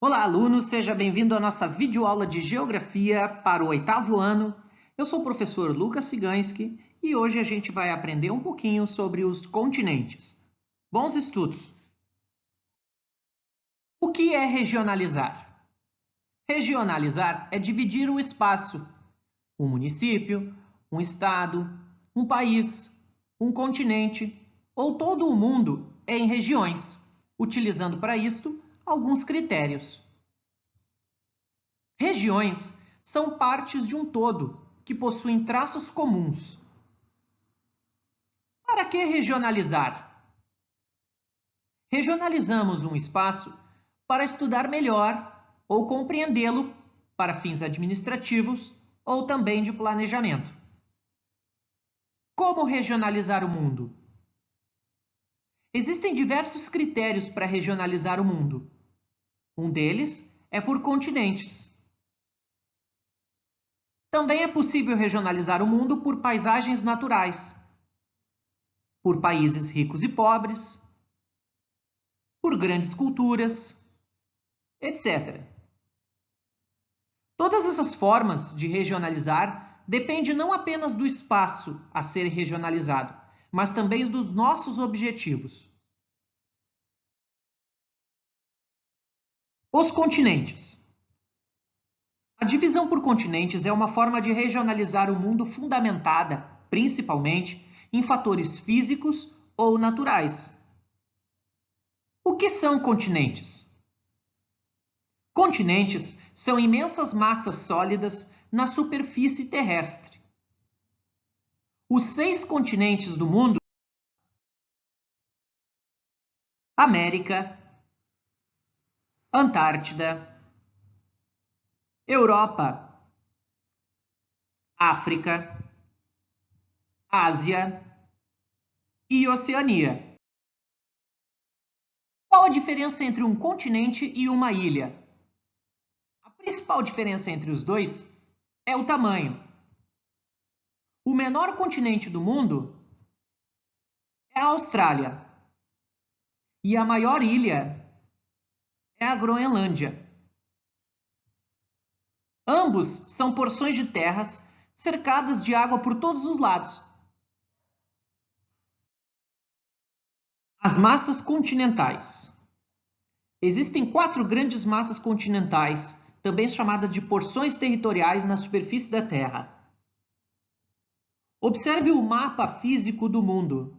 Olá, aluno! Seja bem-vindo à nossa videoaula de Geografia para o 8º ano. Eu sou o professor Lucas Ciganski e hoje a gente vai aprender um pouquinho sobre os continentes. Bons estudos! O que é regionalizar? Regionalizar é dividir o espaço, um município, um estado, um país, um continente ou todo o mundo em regiões, utilizando para isto alguns critérios. Regiões são partes de um todo que possuem traços comuns. Para que regionalizar? Regionalizamos um espaço para estudar melhor ou compreendê-lo para fins administrativos ou também de planejamento. Como regionalizar o mundo? Existem diversos critérios para regionalizar o mundo. Um deles é por continentes. Também é possível regionalizar o mundo por paisagens naturais, por países ricos e pobres, por grandes culturas, etc. Todas essas formas de regionalizar dependem não apenas do espaço a ser regionalizado, mas também dos nossos objetivos. Os continentes. A divisão por continentes é uma forma de regionalizar o mundo fundamentada, principalmente, em fatores físicos ou naturais. O que são continentes? Continentes são imensas massas sólidas na superfície terrestre. Os 6 continentes do mundo: América, Antártida, Europa, África, Ásia e Oceania. Qual a diferença entre um continente e uma ilha? A principal diferença entre os dois é o tamanho. O menor continente do mundo é a Austrália e a maior ilha é a Groenlândia. Ambos são porções de terras cercadas de água por todos os lados. As massas continentais. Existem 4 grandes massas continentais, também chamadas de porções territoriais na superfície da Terra. Observe o mapa físico do mundo.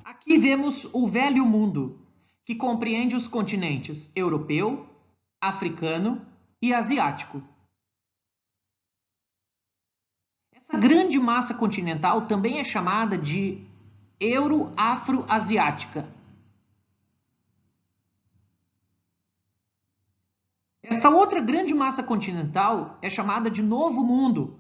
Aqui vemos o Velho Mundo, que compreende os continentes europeu, africano e asiático. Essa grande massa continental também é chamada de Euro-Afro-Asiática. Esta outra grande massa continental é chamada de Novo Mundo.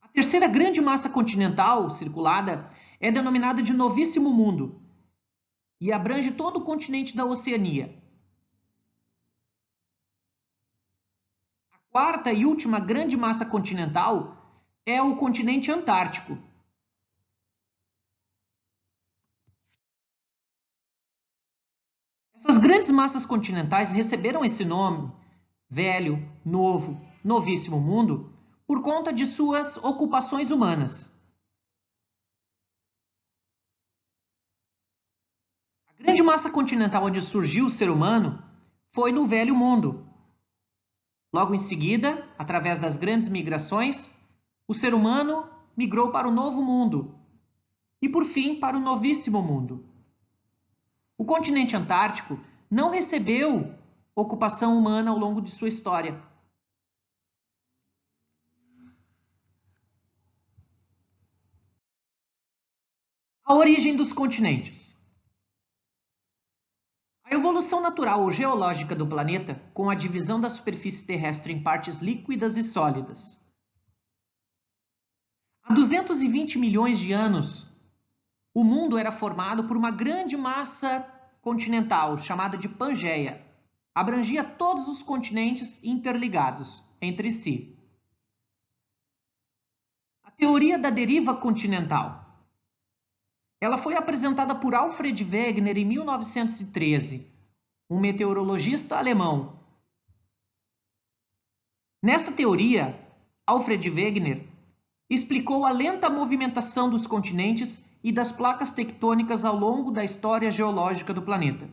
A terceira grande massa continental circulada é denominada de Novíssimo Mundo e abrange todo o continente da Oceania. A quarta e última grande massa continental é o continente Antártico. Essas grandes massas continentais receberam esse nome, Velho, Novo, Novíssimo Mundo, por conta de suas ocupações humanas. A grande massa continental onde surgiu o ser humano foi no Velho Mundo. Logo em seguida, através das grandes migrações, o ser humano migrou para o Novo Mundo e, por fim, para o Novíssimo Mundo. O continente Antártico não recebeu ocupação humana ao longo de sua história. A origem dos continentes. A evolução natural ou geológica do planeta, com a divisão da superfície terrestre em partes líquidas e sólidas. Há 220 milhões de anos, o mundo era formado por uma grande massa continental, chamada de Pangeia. Abrangia todos os continentes interligados entre si. Teoria da deriva continental. Ela foi apresentada por Alfred Wegener em 1913, um meteorologista alemão. Nesta teoria, Alfred Wegener explicou a lenta movimentação dos continentes e das placas tectônicas ao longo da história geológica do planeta.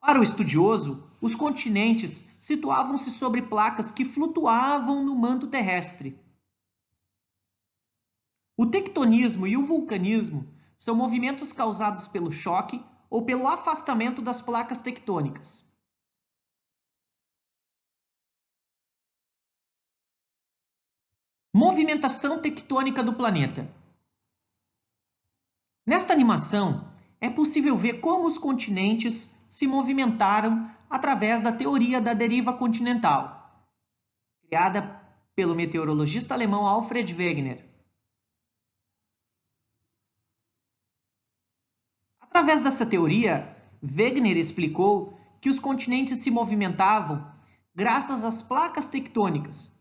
Para o estudioso, os continentes situavam-se sobre placas que flutuavam no manto terrestre. O tectonismo e o vulcanismo são movimentos causados pelo choque ou pelo afastamento das placas tectônicas. Movimentação tectônica do planeta. Nesta animação, é possível ver como os continentes se movimentaram através da teoria da deriva continental, criada pelo meteorologista alemão Alfred Wegener. Através dessa teoria, Wegener explicou que os continentes se movimentavam graças às placas tectônicas.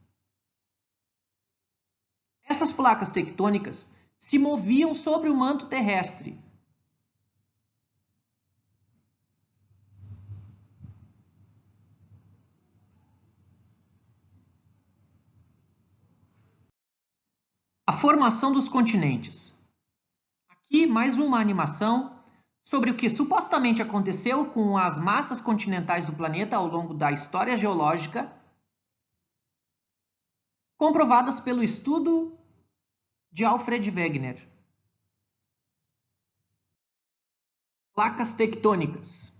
Essas placas tectônicas se moviam sobre o manto terrestre. A formação dos continentes. Aqui mais uma animação sobre o que supostamente aconteceu com as massas continentais do planeta ao longo da história geológica, comprovadas pelo estudo de Alfred Wegener. Placas tectônicas.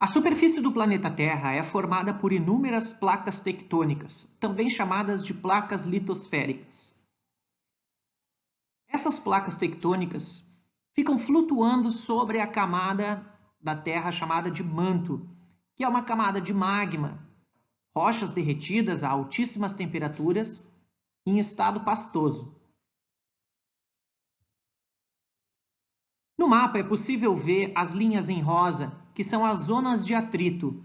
A superfície do planeta Terra é formada por inúmeras placas tectônicas, também chamadas de placas litosféricas. Essas placas tectônicas ficam flutuando sobre a camada da Terra chamada de manto, que é uma camada de magma, rochas derretidas a altíssimas temperaturas em estado pastoso. No mapa é possível ver as linhas em rosa, que são as zonas de atrito.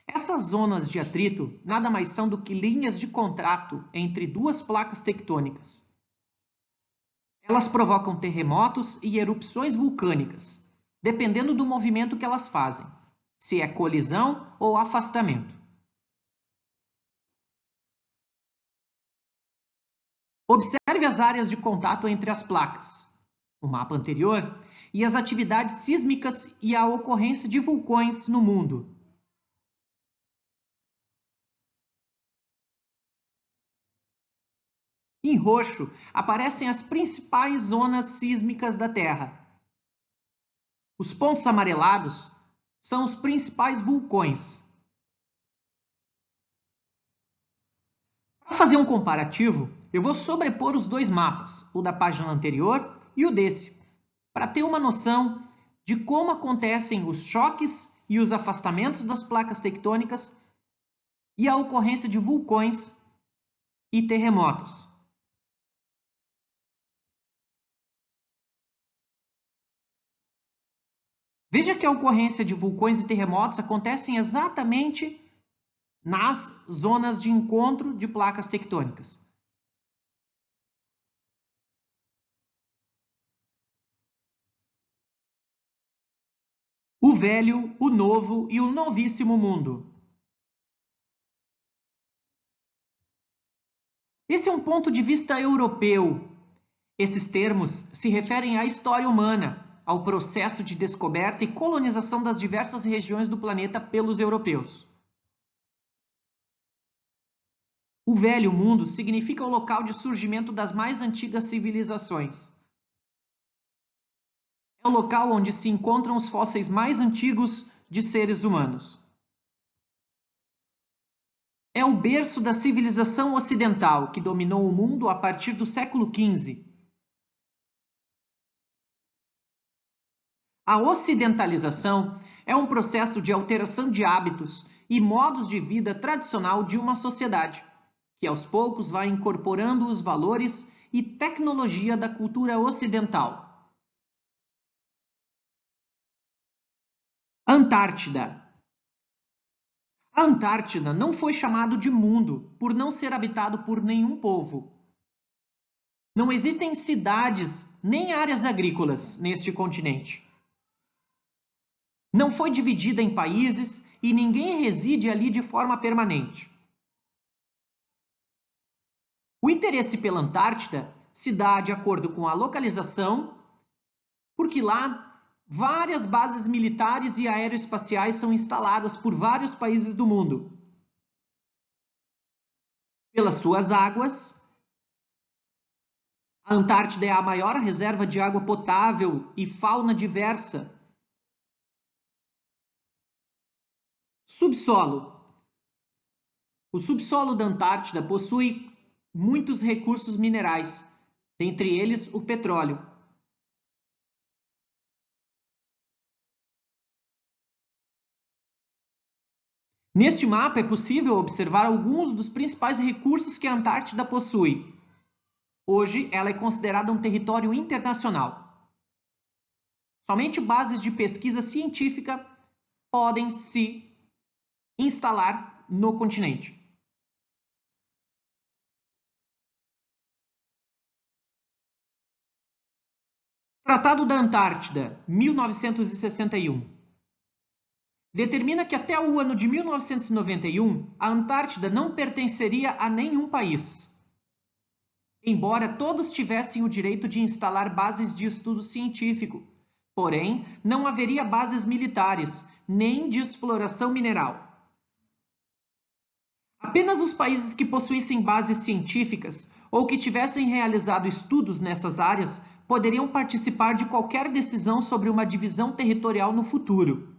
Essas zonas de atrito nada mais são do que linhas de contato entre duas placas tectônicas. Elas provocam terremotos e erupções vulcânicas, dependendo do movimento que elas fazem, se é colisão ou afastamento. Observe as áreas de contato entre as placas, no mapa anterior, e as atividades sísmicas e a ocorrência de vulcões no mundo. Em roxo, aparecem as principais zonas sísmicas da Terra. Os pontos amarelados são os principais vulcões. Para fazer um comparativo, eu vou sobrepor os dois mapas, o da página anterior e o desse, para ter uma noção de como acontecem os choques e os afastamentos das placas tectônicas e a ocorrência de vulcões e terremotos. Veja que a ocorrência de vulcões e terremotos acontecem exatamente nas zonas de encontro de placas tectônicas. O velho, o novo e o novíssimo mundo. Esse é um ponto de vista europeu. Esses termos se referem à história humana, ao processo de descoberta e colonização das diversas regiões do planeta pelos europeus. O velho mundo significa o local de surgimento das mais antigas civilizações. É o local onde se encontram os fósseis mais antigos de seres humanos. É o berço da civilização ocidental que dominou o mundo a partir do século XV. A ocidentalização é um processo de alteração de hábitos e modos de vida tradicional de uma sociedade, que aos poucos vai incorporando os valores e tecnologia da cultura ocidental. Antártida. A Antártida não foi chamado de mundo por não ser habitado por nenhum povo. Não existem cidades nem áreas agrícolas neste continente. Não foi dividida em países e ninguém reside ali de forma permanente. O interesse pela Antártida se dá de acordo com a localização, porque lá várias bases militares e aeroespaciais são instaladas por vários países do mundo. Pelas suas águas, a Antártida é a maior reserva de água potável e fauna diversa. Subsolo. O subsolo da Antártida possui muitos recursos minerais, dentre eles o petróleo. Neste mapa é possível observar alguns dos principais recursos que a Antártida possui. Hoje, ela é considerada um território internacional. Somente bases de pesquisa científica podem se instalar no continente. Tratado da Antártida, 1961. Determina que até o ano de 1991, a Antártida não pertenceria a nenhum país, embora todos tivessem o direito de instalar bases de estudo científico. Porém, não haveria bases militares, nem de exploração mineral. Apenas os países que possuíssem bases científicas ou que tivessem realizado estudos nessas áreas poderiam participar de qualquer decisão sobre uma divisão territorial no futuro.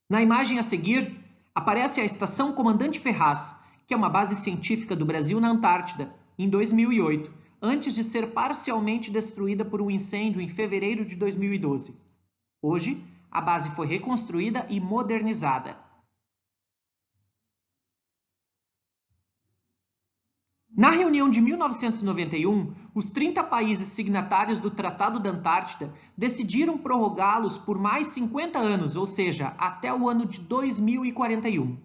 Na imagem a seguir, aparece a Estação Comandante Ferraz, que é uma base científica do Brasil na Antártida, em 2008, antes de ser parcialmente destruída por um incêndio em fevereiro de 2012. Hoje, a base foi reconstruída e modernizada. Na reunião de 1991, os 30 países signatários do Tratado da Antártida decidiram prorrogá-los por mais 50 anos, ou seja, até o ano de 2041.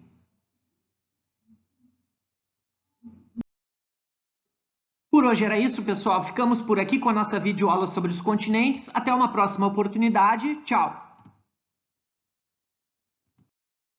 Por hoje era isso, pessoal. Ficamos por aqui com a nossa videoaula sobre os continentes. Até uma próxima oportunidade. Tchau!